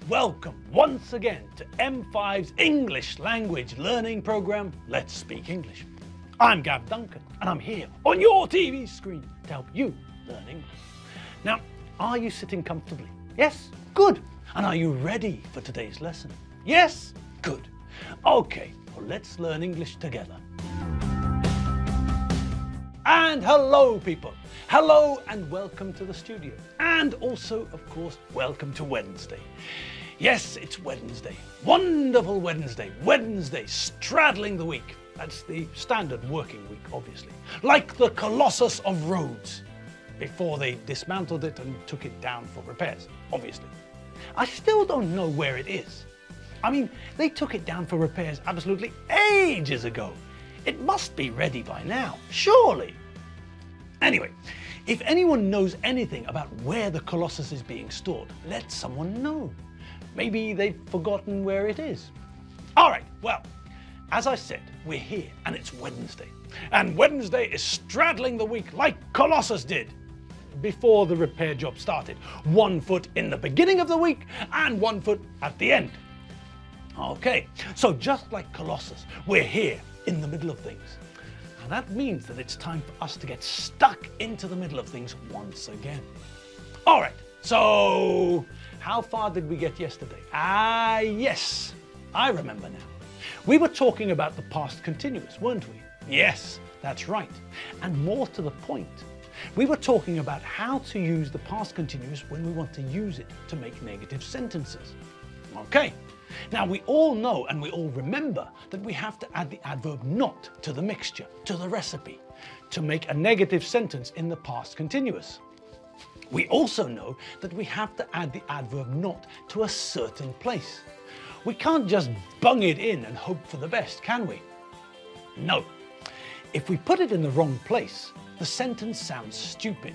welcome once again to M5's English language learning program, Let's Speak English. I'm Gav Duncan and I'm here on your TV screen to help you learn English. Now, are you sitting comfortably? Yes? Good. And are you ready for today's lesson? Yes? Good. Okay, well, let's learn English together. And hello, people. Hello and welcome to the studio. And also, of course, welcome to Wednesday. Yes, it's Wednesday. Wonderful Wednesday. Wednesday, straddling the week. That's the standard working week, obviously. Like the Colossus of Rhodes, before they dismantled it and took it down for repairs, obviously. I still don't know where it is. I mean, they took it down for repairs absolutely ages ago. It must be ready by now, surely. Anyway, if anyone knows anything about where the Colossus is being stored, let someone know. Maybe they've forgotten where it is. All right, well, as I said, we're here and it's Wednesday. And Wednesday is straddling the week like Colossus did before the repair job started. 1 foot in the beginning of the week and 1 foot at the end. Okay, so just like Colossus, we're here in the middle of things. And that means that it's time for us to get stuck into the middle of things once again. All right, so how far did we get yesterday? Yes, I remember now. We were talking about the past continuous, weren't we? Yes, that's right. And more to the point, we were talking about how to use the past continuous when we want to use it to make negative sentences. Okay. Now we all know and we all remember that we have to add the adverb not to the mixture, to the recipe, to make a negative sentence in the past continuous. We also know that we have to add the adverb not to a certain place. We can't just bung it in and hope for the best, can we? No. If we put it in the wrong place, the sentence sounds stupid.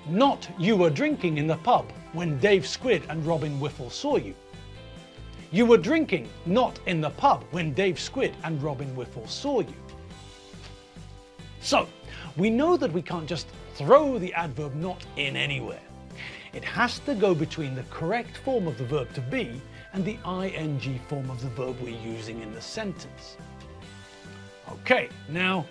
Not you were drinking in the pub when Dave Squid and Robin Whiffle saw you. You were drinking not in the pub when Dave Squid and Robin Whiffle saw you. So, we know that we can't just throw the adverb not in anywhere. It has to go between the correct form of the verb to be and the ing form of the verb we're using in the sentence. Okay, now,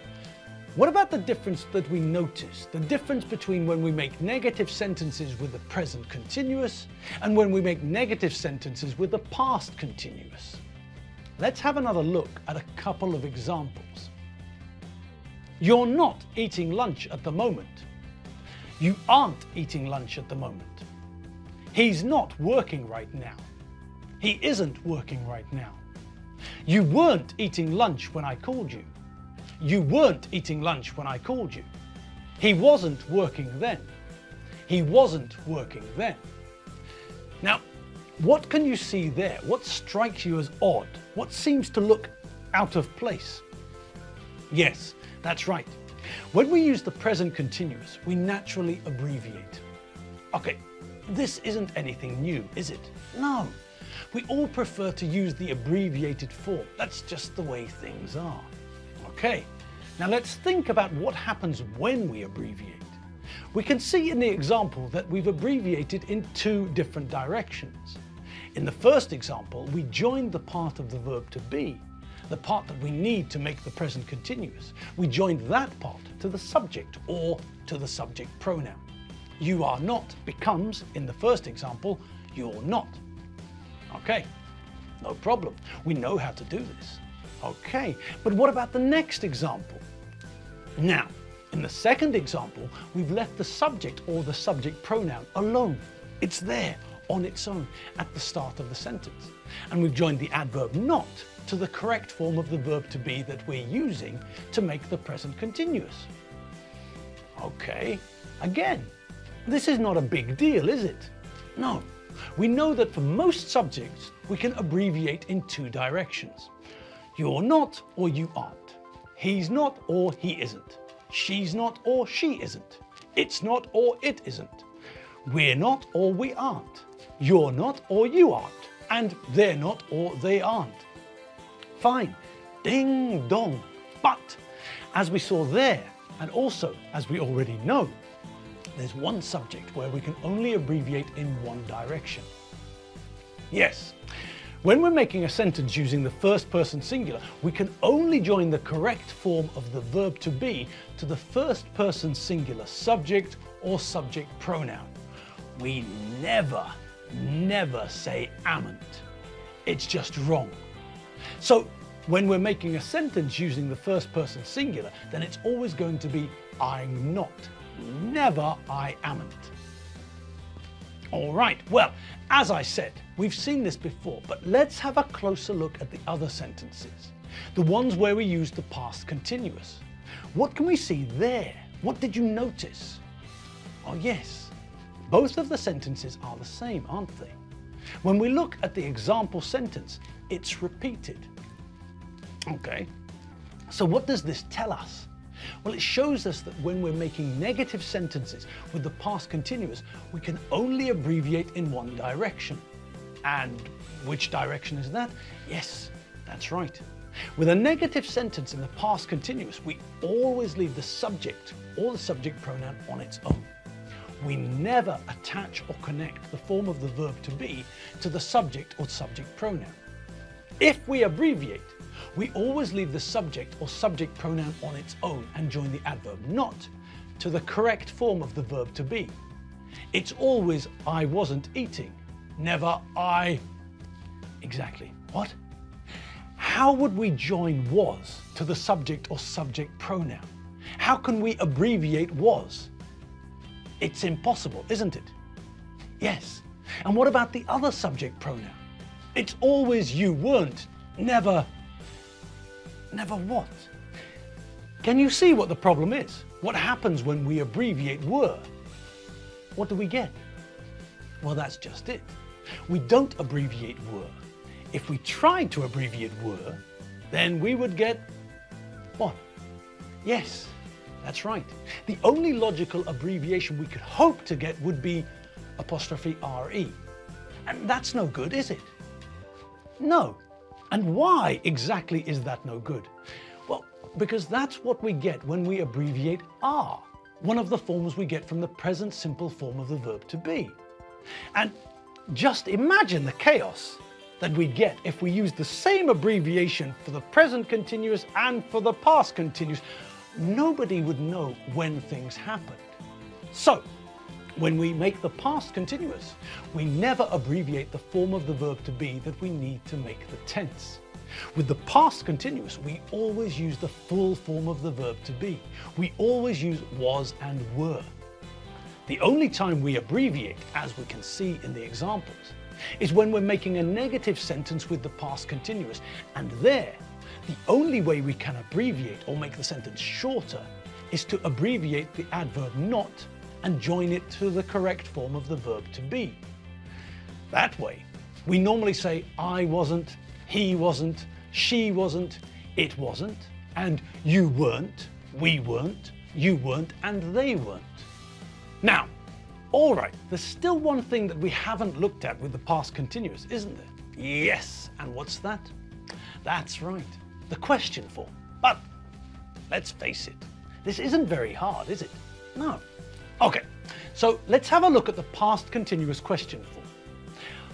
what about the difference that we notice? The difference between when we make negative sentences with the present continuous and when we make negative sentences with the past continuous. Let's have another look at a couple of examples. You're not eating lunch at the moment. You aren't eating lunch at the moment. He's not working right now. He isn't working right now. You weren't eating lunch when I called you. You weren't eating lunch when I called you. He wasn't working then. He wasn't working then. Now, what can you see there? What strikes you as odd? What seems to look out of place? Yes, that's right. When we use the present continuous, we naturally abbreviate. Okay, this isn't anything new, is it? No. We all prefer to use the abbreviated form. That's just the way things are. Okay, now let's think about what happens when we abbreviate. We can see in the example that we've abbreviated in two different directions. In the first example, we joined the part of the verb to be, the part that we need to make the present continuous. We joined that part to the subject or to the subject pronoun. You are not becomes, in the first example, you're not. Okay, no problem. We know how to do this. Okay, but what about the next example? Now, in the second example, we've left the subject or the subject pronoun alone. It's there on its own at the start of the sentence. And we've joined the adverb not to the correct form of the verb to be that we're using to make the present continuous. Okay, again, this is not a big deal, is it? No. We know that for most subjects, we can abbreviate in two directions. You're not or you aren't. He's not or he isn't. She's not or she isn't. It's not or it isn't. We're not or we aren't. You're not or you aren't. And they're not or they aren't. Fine. Ding dong. But as we saw there, and also as we already know, there's one subject where we can only abbreviate in one direction. Yes. When we're making a sentence using the first person singular, we can only join the correct form of the verb to be to the first person singular subject or subject pronoun. We never say amn't. It's just wrong. So when we're making a sentence using the first person singular, then it's always going to be I'm not, never I amn't. All right, well, as I said, we've seen this before, but let's have a closer look at the other sentences, the ones where we use the past continuous. What can we see there? What did you notice? Oh yes, both of the sentences are the same, aren't they? When we look at the example sentence, it's repeated. Okay, so what does this tell us? Well, it shows us that when we're making negative sentences with the past continuous, we can only abbreviate in one direction. And which direction is that? Yes, that's right. With a negative sentence in the past continuous, we always leave the subject or the subject pronoun on its own. We never attach or connect the form of the verb to be to the subject or subject pronoun. If we abbreviate, we always leave the subject or subject pronoun on its own and join the adverb not to the correct form of the verb to be. It's always I wasn't eating, never I... Exactly. What? How would we join was to the subject or subject pronoun? How can we abbreviate was? It's impossible, isn't it? Yes. And what about the other subject pronoun? It's always you weren't, never... Never what? Can you see what the problem is? What happens when we abbreviate were? What do we get? Well, that's just it. We don't abbreviate were. If we tried to abbreviate were, then we would get what? Yes, that's right. The only logical abbreviation we could hope to get would be apostrophe RE. And that's no good, is it? No. And why exactly is that no good? Well, because that's what we get when we abbreviate are, one of the forms we get from the present simple form of the verb to be. And just imagine the chaos that we'd get if we used the same abbreviation for the present continuous and for the past continuous. Nobody would know when things happened. So, when we make the past continuous, we never abbreviate the form of the verb to be that we need to make the tense. With the past continuous, we always use the full form of the verb to be. We always use was and were. The only time we abbreviate, as we can see in the examples, is when we're making a negative sentence with the past continuous, and there, the only way we can abbreviate or make the sentence shorter is to abbreviate the adverb not and join it to the correct form of the verb to be. That way, we normally say I wasn't, he wasn't, she wasn't, it wasn't, and you weren't, we weren't, you weren't, and they weren't. Now, all right, there's still one thing that we haven't looked at with the past continuous, isn't there? Yes, and what's that? That's right, the question form. But let's face it, this isn't very hard, is it? No. Okay, so let's have a look at the past continuous question form.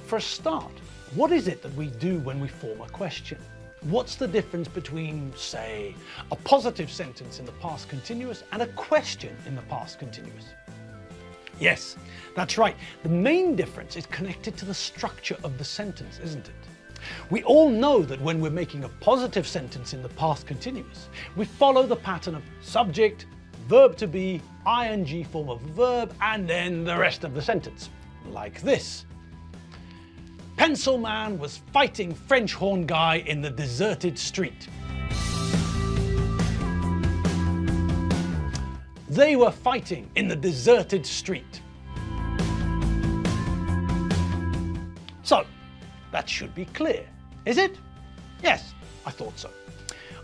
For a start, what is it that we do when we form a question? What's the difference between, say, a positive sentence in the past continuous and a question in the past continuous? Yes, that's right. The main difference is connected to the structure of the sentence, isn't it? We all know that when we're making a positive sentence in the past continuous, we follow the pattern of subject, verb to be, ing form of verb, and then the rest of the sentence, like this. Pencil man was fighting French horn guy in the deserted street. They were fighting in the deserted street. So, that should be clear, is it? Yes, I thought so.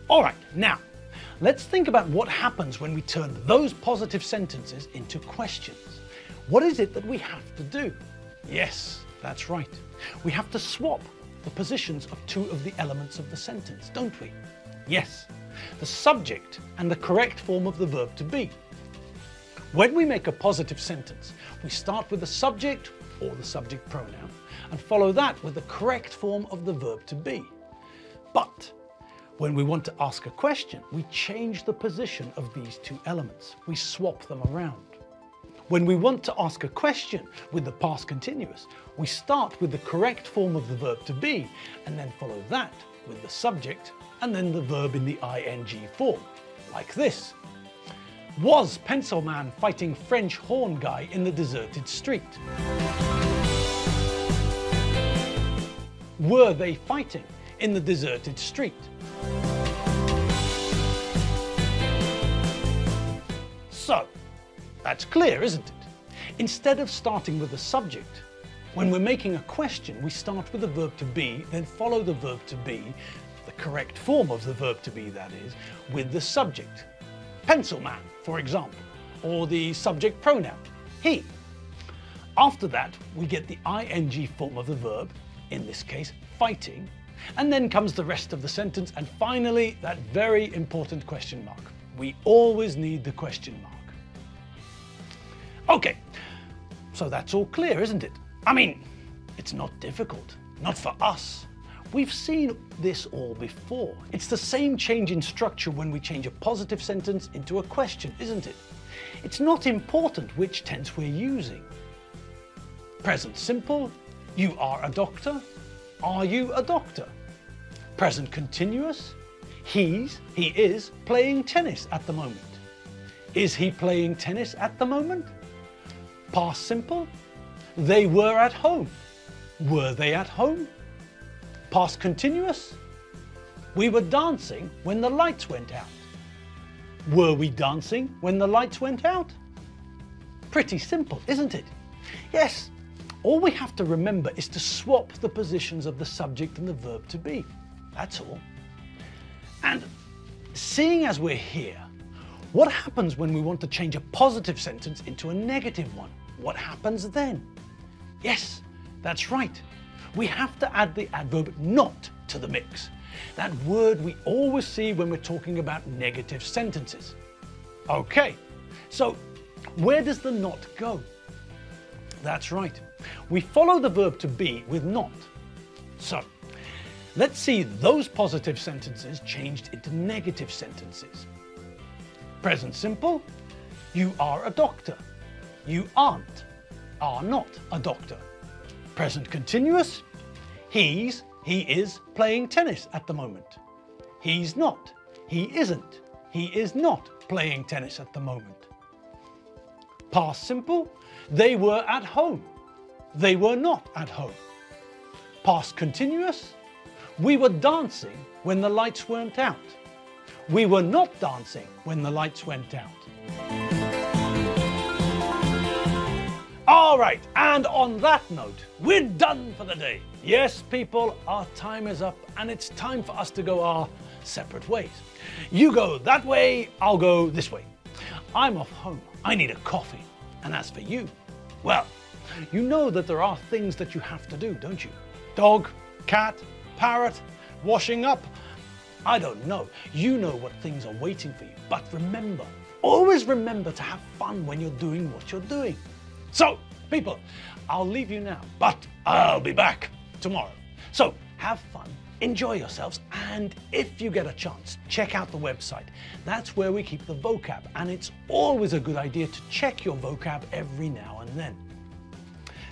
All right, now, let's think about what happens when we turn those positive sentences into questions. What is it that we have to do? Yes, that's right. We have to swap the positions of two of the elements of the sentence, don't we? Yes, the subject and the correct form of the verb to be. When we make a positive sentence, we start with the subject or the subject pronoun, and follow that with the correct form of the verb to be. But when we want to ask a question, we change the position of these two elements. We swap them around. When we want to ask a question with the past continuous, we start with the correct form of the verb to be and then follow that with the subject and then the verb in the ing form, like this. Was Pencil Man fighting French horn guy in the deserted street? Were they fighting in the deserted street? So, that's clear, isn't it? Instead of starting with the subject, when we're making a question, we start with the verb to be, then follow the verb to be, the correct form of the verb to be that is, with the subject. Pencil man, for example, or the subject pronoun, he. After that, we get the ing form of the verb, in this case, fighting, and then comes the rest of the sentence, and finally, that very important question mark. We always need the question mark. Okay, so that's all clear, isn't it? I mean, it's not difficult, not for us. We've seen this all before. It's the same change in structure when we change a positive sentence into a question, isn't it? It's not important which tense we're using. Present simple, you are a doctor. Are you a doctor? Present continuous, he is playing tennis at the moment. Is he playing tennis at the moment? Past simple, they were at home. Were they at home? Past continuous, we were dancing when the lights went out. Were we dancing when the lights went out? Pretty simple, isn't it? Yes, all we have to remember is to swap the positions of the subject and the verb to be. That's all. And seeing as we're here, what happens when we want to change a positive sentence into a negative one? What happens then? Yes, that's right. We have to add the adverb not to the mix. That word we always see when we're talking about negative sentences. Okay, so where does the not go? That's right. We follow the verb to be with not. So, let's see those positive sentences changed into negative sentences. Present simple, you are a doctor. You are not a doctor. Present continuous, he is playing tennis at the moment. He's not, he isn't, he is not playing tennis at the moment. Past simple, they were at home. They were not at home. Past continuous, we were dancing when the lights weren't out. We were not dancing when the lights went out. All right, and on that note, we're done for the day. Yes, people, our time is up and it's time for us to go our separate ways. You go that way, I'll go this way. I'm off home. I need a coffee. And as for you, well, you know that there are things that you have to do, don't you? Dog, cat, parrot, washing up. I don't know. You know what things are waiting for you. But remember, always remember to have fun when you're doing what you're doing. So, people, I'll leave you now, but I'll be back tomorrow. So, have fun, enjoy yourselves, and if you get a chance, check out the website. That's where we keep the vocab, and it's always a good idea to check your vocab every now and then.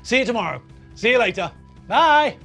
See you tomorrow. See you later. Bye.